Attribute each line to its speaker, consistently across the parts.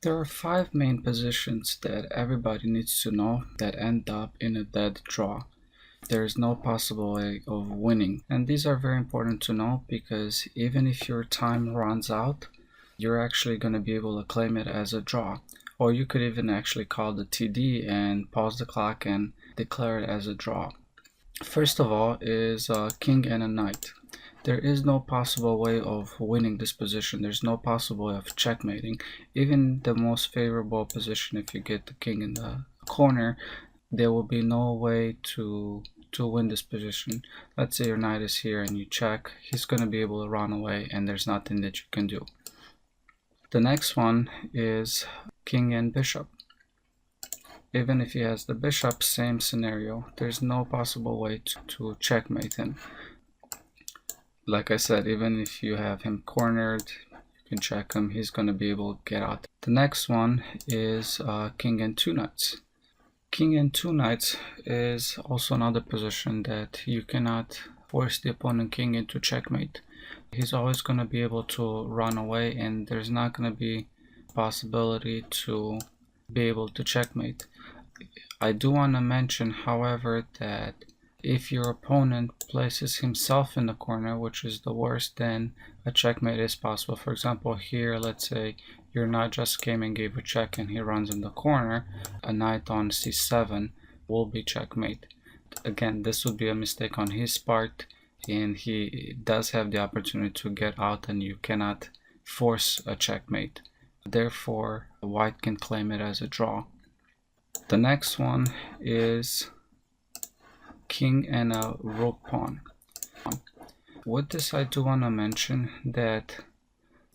Speaker 1: There are five main positions that everybody needs to know that end up in a dead draw. There is no possible way of winning. And these are very important to know because even if your time runs out, you're actually going to be able to claim it as a draw. Or you could even actually call the TD and pause the clock and declare it as a draw. First of all is a king and a knight. There is no possible way of winning this position. There's no possible way of checkmating. Even the most favorable position, if you get the king in the corner, there will be no way to win this position. Let's say your knight is here and you check, he's going to be able to run away and there's nothing that you can do. The next one is king and bishop. Even if he has the bishop, same scenario. There's no possible way to checkmate him. Like I said, even if you have him cornered, you can check him, he's going to be able to get out. The next one is king and two knights. King and two knights is also another position that you cannot force the opponent king into checkmate. He's always going to be able to run away and there's not going to be possibility to be able to checkmate. I do want to mention, however, that if your opponent places himself in the corner, which is the worst, then a checkmate is possible. For example, here, let's say your knight just came and gave a check and he runs in the corner, a knight on c7 will be checkmate. Again, this would be a mistake on his part and he does have the opportunity to get out and you cannot force a checkmate. Therefore, white can claim it as a draw. The next one is king and a rook pawn. With this, I do want to mention that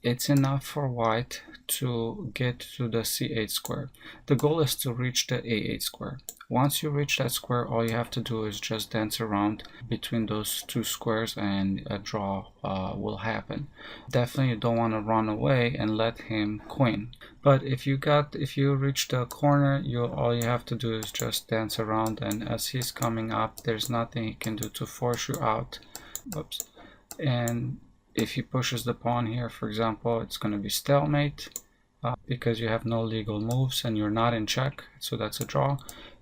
Speaker 1: it's enough for white to get to the c8 square. The goal is to reach the a8 square. Once you reach that square, all you have to do is just dance around between those two squares and a draw will happen. Definitely you don't want to run away and let him queen. But if you reach the corner, all you have to do is just dance around, and as he's coming up, there's nothing he can do to force you out. Oops. And if he pushes the pawn here, for example, it's going to be stalemate because you have no legal moves and you're not in check, so that's a draw.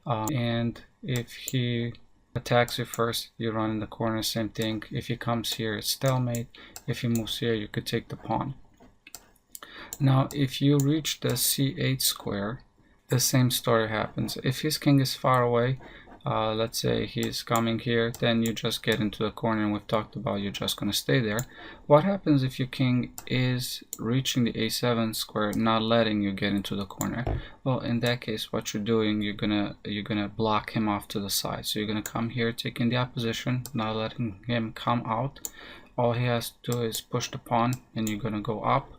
Speaker 1: And if he attacks you first, you run in the corner, same thing. If he comes here, it's stalemate. If he moves here, you could take the pawn. Now, if you reach the c8 square, the same story happens. If his king is far away, let's say he's coming here, then you just get into the corner, and we've talked about you're just going to stay there. What happens if your king is reaching the a7 square, not letting you get into the corner? Well, in that case, what you're doing, you're gonna block him off to the side. So you're gonna come here, taking the opposition, not letting him come out. All he has to do is push the pawn and you're gonna go up.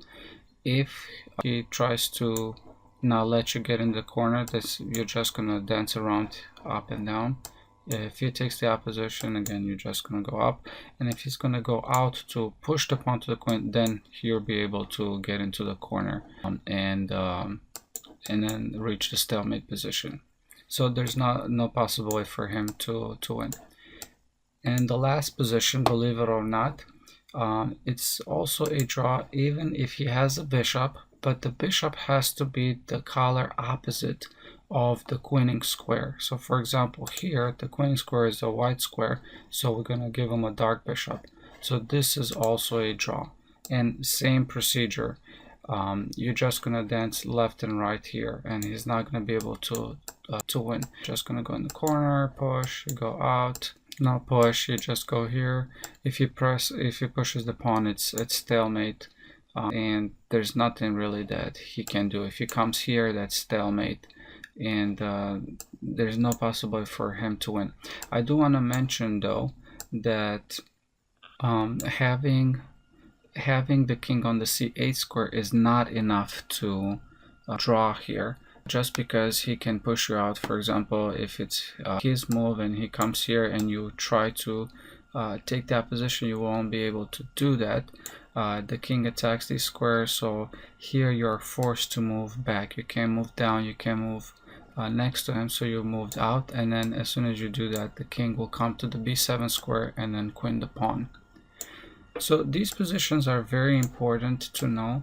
Speaker 1: If he tries to not let you get in the corner, you're just gonna dance around up and down. If he takes the opposition, again, you're just gonna go up. And if he's gonna go out to push the pawn to the queen, then you'll be able to get into the corner and then reach the stalemate position. So there's no possible way for him to win. And the last position, believe it or not, it's also a draw even if he has a bishop, but the bishop has to be the color opposite of the queening square. So for example, here the queening square is a white square, so we're going to give him a dark bishop. So this is also a draw. And same procedure, you're just going to dance left and right here, and he's not going to be able to win. Just going to go in the corner, push, go out. No push, you just go here. If you pushes the pawn, it's stalemate, and there's nothing really that he can do. If he comes here, that's stalemate, and there's no possibility for him to win. I do want to mention though that having the king on the c8 square is not enough to draw here. Just because he can push you out, for example, if it's his move and he comes here and you try to take that position, you won't be able to do that. The king attacks these squares, so here you're forced to move back. You can't move down, you can't move next to him, so you moved out, and then as soon as you do that, the king will come to the b7 square and then queen the pawn. So these positions are very important to know.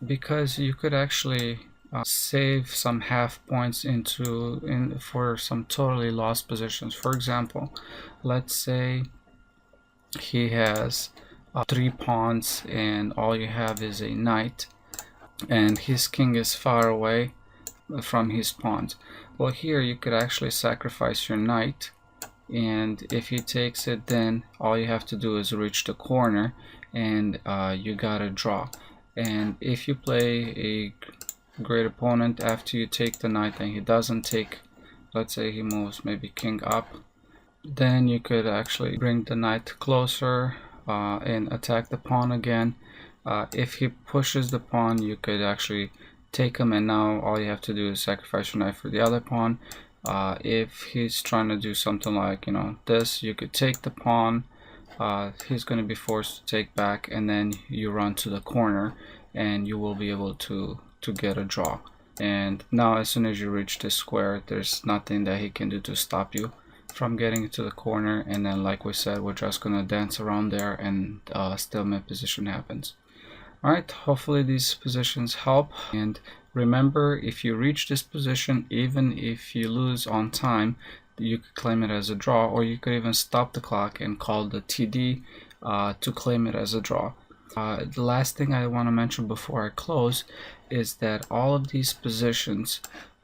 Speaker 1: because you could actually save some half points for some totally lost positions. For example, let's say he has 3 pawns and all you have is a knight, and his king is far away from his pawns. Well, here you could actually sacrifice your knight, and if he takes it, then all you have to do is reach the corner and you got a draw. And if you play a great opponent after you take the knight and he doesn't take, let's say he moves maybe king up, then you could actually bring the knight closer and attack the pawn again. If he pushes the pawn, you could actually take him, and now all you have to do is sacrifice your knight for the other pawn. If he's trying to do something like, you know, this, you could take the pawn. He's going to be forced to take back, and then you run to the corner and you will be able to get a draw. And now as soon as you reach this square, there's nothing that he can do to stop you from getting to the corner. And then, like we said, we're just going to dance around there and stalemate position happens. Alright, hopefully these positions help, and remember, if you reach this position, even if you lose on time, you could claim it as a draw, or you could even stop the clock and call the TD to claim it as a draw. The last thing I want to mention before I close is that all of these positions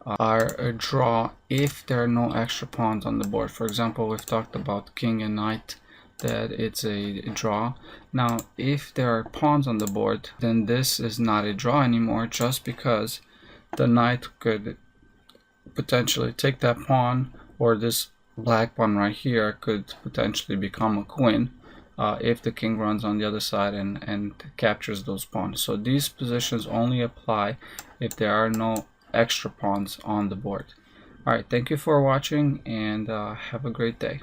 Speaker 1: are a draw if there are no extra pawns on the board. For example, we've talked about king and knight, that it's a draw. Now if there are pawns on the board, then this is not a draw anymore, just because the knight could potentially take that pawn, or this black pawn right here could potentially become a queen if the king runs on the other side and captures those pawns. So these positions only apply if there are no extra pawns on the board. Alright, thank you for watching, and have a great day.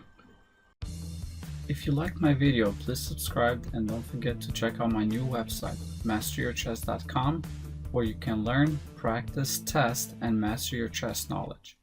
Speaker 1: If you liked my video, please subscribe, and don't forget to check out my new website, masteryourchess.com, where you can learn, practice, test, and master your chess knowledge.